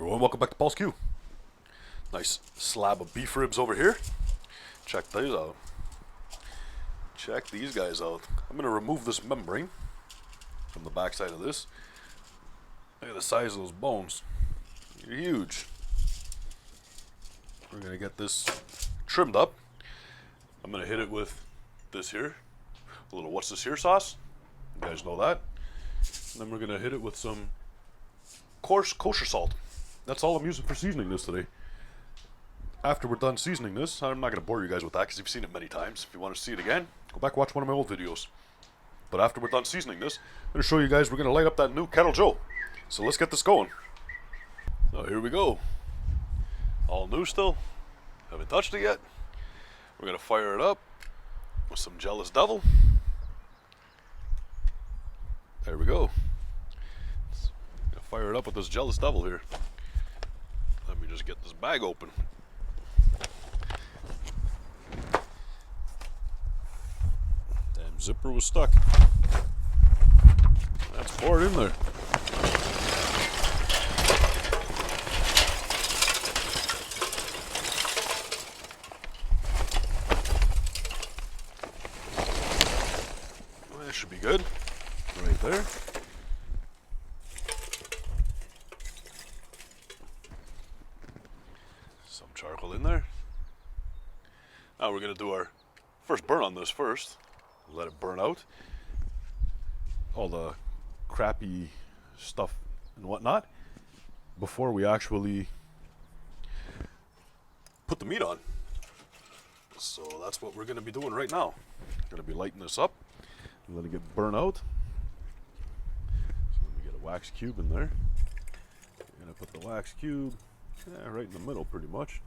Everyone, welcome back to Paul's Q. Nice slab of beef ribs over here. Check these out. Check these guys out. I'm going to remove this membrane from the backside of this. Look at the size of those bones. They're huge. We're going to get this trimmed up. I'm going to hit it with this here. A little what's this here sauce. You guys know that. And then we're going to hit it with some coarse kosher salt. That's all I'm using for seasoning this today. After we're done seasoning this, I'm not going to bore you guys with that because you've seen it many times. If you want to see it again, go back and watch one of my old videos. But after we're done seasoning this, I'm going to show you guys we're going to light up that new Kettle Joe. So let's get this going. So here we go. All new still. Haven't touched it yet. We're going to fire it up with some Jealous Devil. There we go. Fire it up with this Jealous Devil here. Let me just get this bag open. Damn zipper was stuck. Let's pour it in there. That should be good. Right there. Charcoal in there. Now we're going to do our first burn on this first. Let it burn out. All the crappy stuff and whatnot before we actually put the meat on. So that's what we're going to be doing right now. Going to be lighting this up and let it get burn out. So let me get a wax cube in there. I'm going to put the wax cube right in the middle pretty much.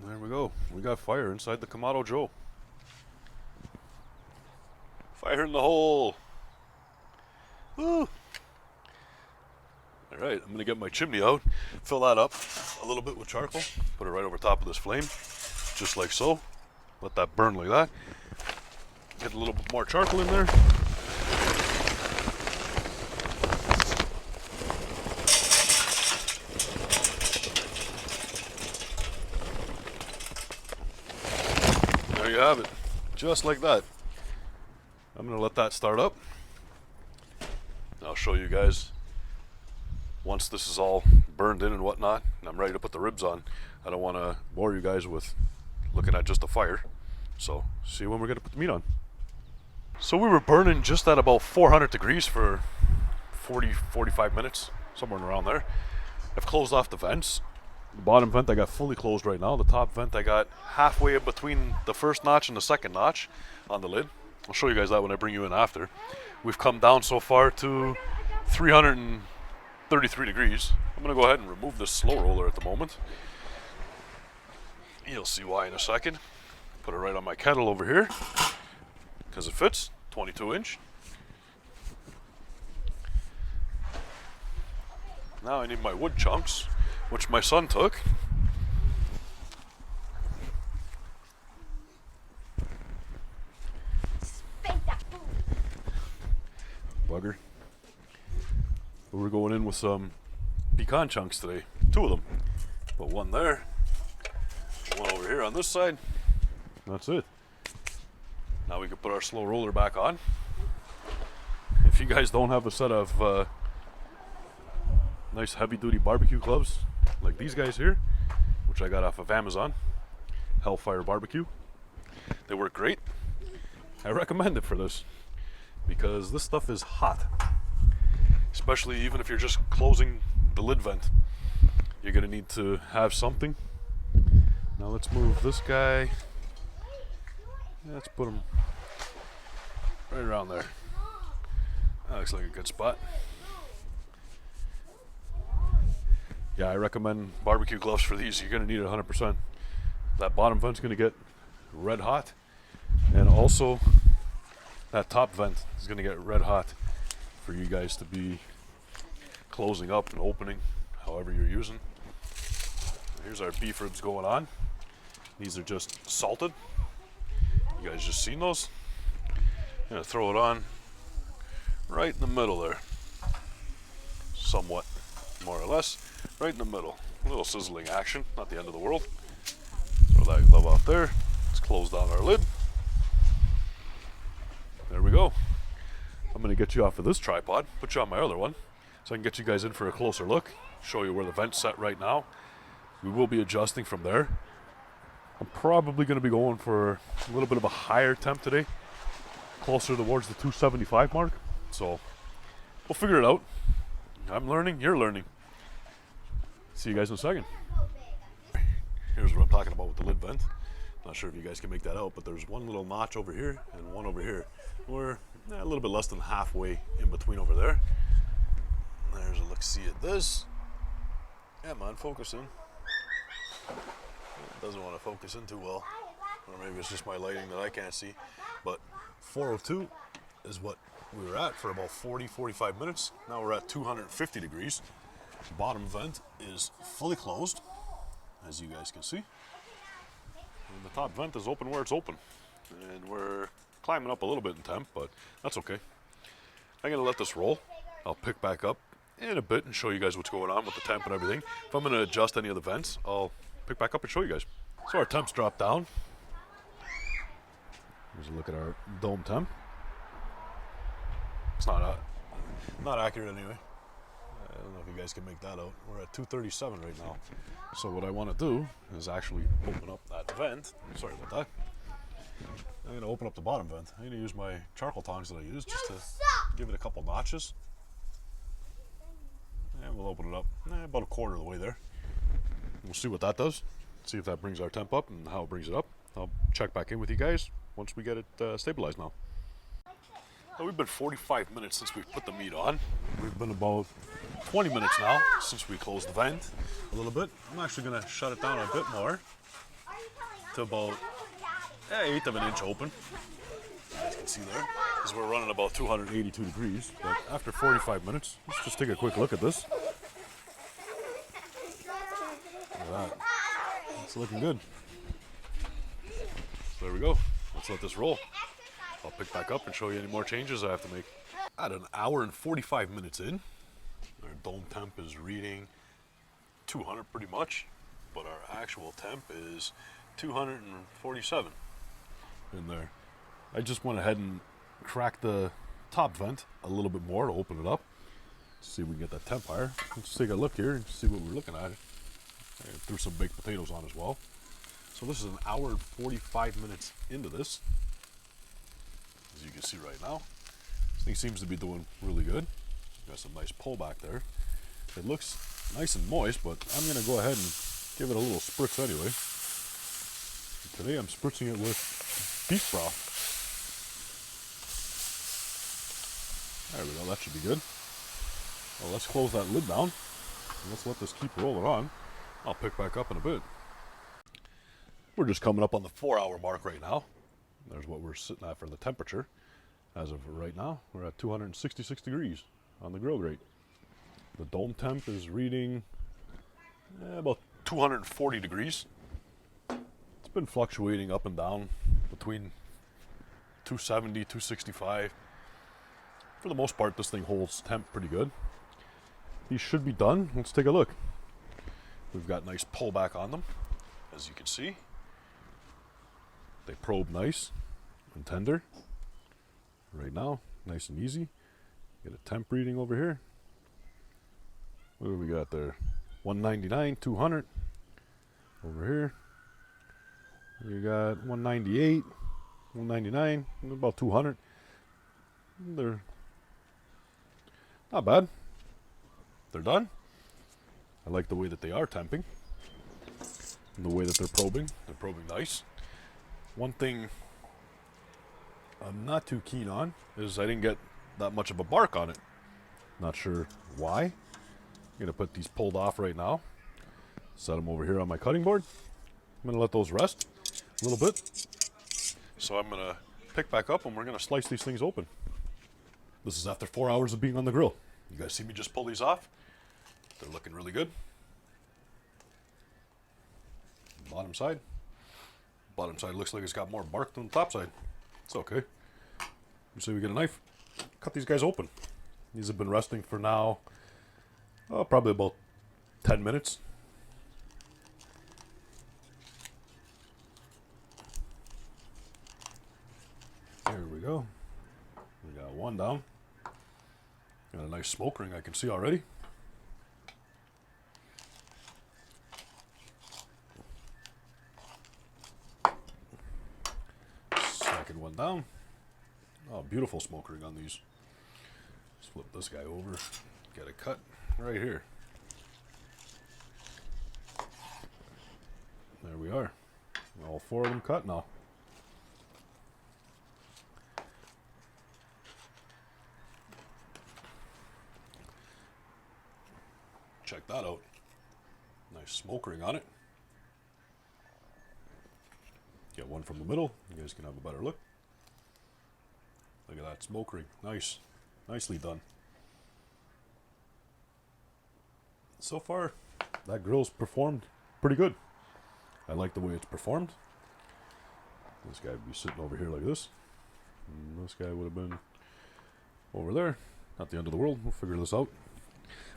There we go. We got fire inside the Kamado Joe. Fire in the hole. Woo! Alright, I'm going to get my chimney out, fill that up a little bit with charcoal, put it right over top of this flame, just like so. Let that burn like that. Get a little bit more charcoal in there. There you have it. Just like that. I'm going to let that start up. I'll show you guys once this is all burned in and whatnot, and I'm ready to put the ribs on. I don't want to bore you guys with looking at just the fire. So, see when we're going to put the meat on. So we were burning just at about 400 degrees for 45 minutes, somewhere around there. I've closed off the vents. The bottom vent I got fully closed right now. The top vent I got halfway in between the first notch and the second notch on the lid. I'll show you guys that when I bring you in after. We've come down so far to 333 degrees. I'm going to go ahead and remove this slow roller at the moment. You'll see why in a second. Put it right on my kettle over here because it fits, 22 inch. Now I need my wood chunks, which my son took. Bugger. We're going in with some pecan chunks today. 2 of them. Put one there, one over here on this side. That's it. Now we can put our slow roller back on. If you guys don't have a set of nice heavy duty barbecue gloves like these guys here, which I got off of Amazon, Hellfire Barbecue, they work great. I recommend it for this because this stuff is hot, especially even if you're just closing the lid vent. You're gonna need to have something. Now let's move this guy. Let's put him right around there. That looks like a good spot. Yeah, I recommend barbecue gloves for these. You're going to need it 100%. That bottom vent's going to get red hot. And also, that top vent is going to get red hot for you guys to be closing up and opening, however you're using. Here's our beef ribs going on. These are just salted. You guys just seen those? Gonna throw it on right in the middle there. Somewhat, more or less, right in the middle. A little sizzling action, not the end of the world. Throw that glove off there. Let's close down our lid. There we go. I'm gonna get you off of this tripod, put you on my other one, so I can get you guys in for a closer look, show you where the vent's set right now. We will be adjusting from there. I'm probably gonna be going for a little bit of a higher temp today, closer towards the 275 mark. So we'll figure it out. I'm learning, you're learning. See you guys in a second. Here's what I'm talking about with the lid vent. Not sure if you guys can make that out, but there's one little notch over here and one over here. We're a little bit less than halfway in between over there. There's a look-see at this. Yeah, man, focus in. It doesn't want to focus in too well. Or maybe it's just my lighting that I can't see. But 402 is what we were at for about 40-45 minutes. Now we're at 250 degrees. Bottom vent is fully closed, as you guys can see. And the top vent is open where it's open. And we're climbing up a little bit in temp, but that's okay. I'm gonna let this roll. I'll pick back up in a bit and show you guys what's going on with the temp and everything. If I'm gonna adjust any of the vents, I'll pick back up and show you guys. So our temps dropped down. Here's a look at our dome temp. It's not accurate anyway. I don't know if you guys can make that out. We're at 237 right now. So what I want to do is actually open up that vent. Sorry about that. I'm going to open up the bottom vent. I'm going to use my charcoal tongs that I use just to give it a couple notches. And we'll open it up about a quarter of the way there. We'll see what that does. See if that brings our temp up and how it brings it up. I'll check back in with you guys once we get it stabilized now. Well, we've been 45 minutes since we put the meat on. We've been about 20 minutes now since we closed the vent a little bit. I'm actually going to shut it down a bit more to about 1/8 of an inch open. As you can see there, because we're running about 282 degrees. But after 45 minutes, let's just take a quick look at this. Look at that. It's looking good. So there we go. Let's let this roll. I'll pick back up and show you any more changes I have to make. At an hour and 45 minutes in, our dome temp is reading 200 pretty much, but our actual temp is 247 in there. I just went ahead and cracked the top vent a little bit more to open it up. See if we can get that temp higher. Let's take a look here and see what we're looking at. I threw some baked potatoes on as well. So this is an hour and 45 minutes into this. As you can see right now, this thing seems to be doing really good. Got some nice pullback there. It looks nice and moist, but I'm going to go ahead and give it a little spritz anyway. Today I'm spritzing it with beef broth. There we go, that should be good. Well, let's close that lid down and let's let this keep rolling on. I'll pick back up in a bit. We're just coming up on the 4-hour mark right now. There's what we're sitting at for the temperature. As of right now, we're at 266 degrees on the grill grate. The dome temp is reading about 240 degrees. It's been fluctuating up and down between 270, 265. For the most part, this thing holds temp pretty good. These should be done. Let's take a look. We've got nice pullback on them, as you can see. They probe nice and tender. Right now, nice and easy. Get a temp reading over here. What do we got there? 199, 200. Over here, you got 198, 199, about 200. They're not bad. They're done. I like the way that they are temping. And the way that they're probing. They're probing nice. One thing I'm not too keen on is I didn't get that much of a bark on it. Not sure why. I'm going to put these pulled off right now. Set them over here on my cutting board. I'm going to let those rest a little bit. So I'm going to pick back up and we're going to slice these things open. This is after 4 hours of being on the grill. You guys see me just pull these off? They're looking really good. Bottom side. Bottom side looks like it's got more bark than the top side. It's okay. You say we get a knife, cut these guys open. These have been resting for now, probably about 10 minutes. There we go. We got one down. Got a nice smoke ring I can see already. Second one down. Oh, beautiful smoke ring on these. Let's flip this guy over. Get a cut right here. There we are. All four of them cut now. Check that out. Nice smoke ring on it. Get one from the middle. You guys can have a better look. Look at that smoke ring. Nice. Nicely done. So far, that grill's performed pretty good. I like the way it's performed. This guy would be sitting over here like this. And this guy would have been over there. Not the end of the world. We'll figure this out.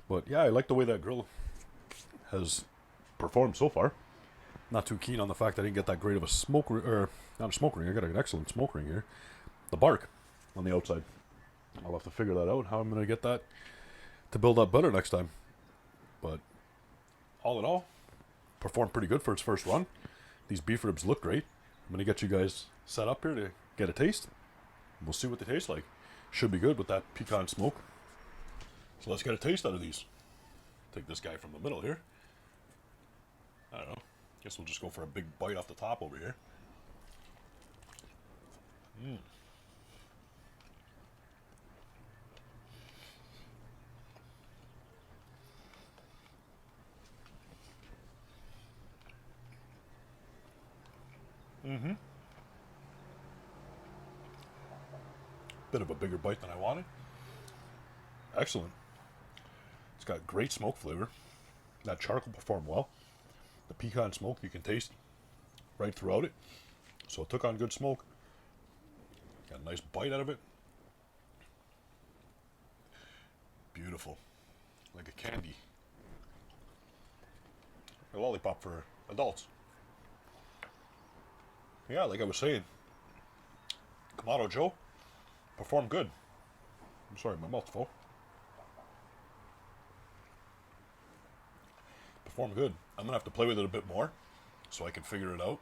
But yeah, I like the way that grill has performed so far. Not too keen on the fact that I didn't get that great of a smoke ring, or not a smoke ring. I got an excellent smoke ring here. The bark on the outside. I'll have to figure that out, how I'm going to get that to build up better next time. But all in all, performed pretty good for its first run. These beef ribs look great. I'm going to get you guys set up here to get a taste. We'll see what they taste like. Should be good with that pecan smoke. So let's get a taste out of these. Take this guy from the middle here. I don't know. Guess we'll just go for a big bite off the top over here. Bit of a bigger bite than I wanted. Excellent. It's got great smoke flavor. That charcoal performed well. The pecan smoke you can taste right throughout it. So it took on good smoke. Got a nice bite out of it. Beautiful. Like a candy. A lollipop for adults. Yeah, like I was saying, Kamado Joe performed good. I'm sorry, my mouth's full. Performed good. I'm going to have to play with it a bit more so I can figure it out.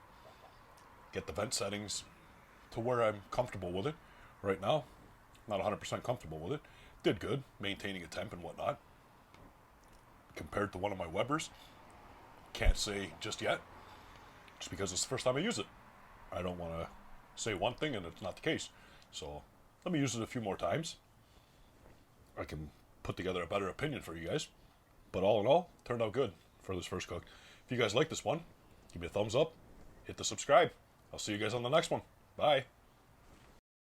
Get the vent settings to where I'm comfortable with it. Right now, not 100% comfortable with it. Did good, maintaining a temp and whatnot. Compared to one of my Webers, can't say just yet, just because it's the first time I use it. I don't want to say one thing and it's not the case. So let me use it a few more times. I can put together a better opinion for you guys. But all in all, turned out good for this first cook. If you guys like this one, give me a thumbs up, hit the subscribe. I'll see you guys on the next one. Bye.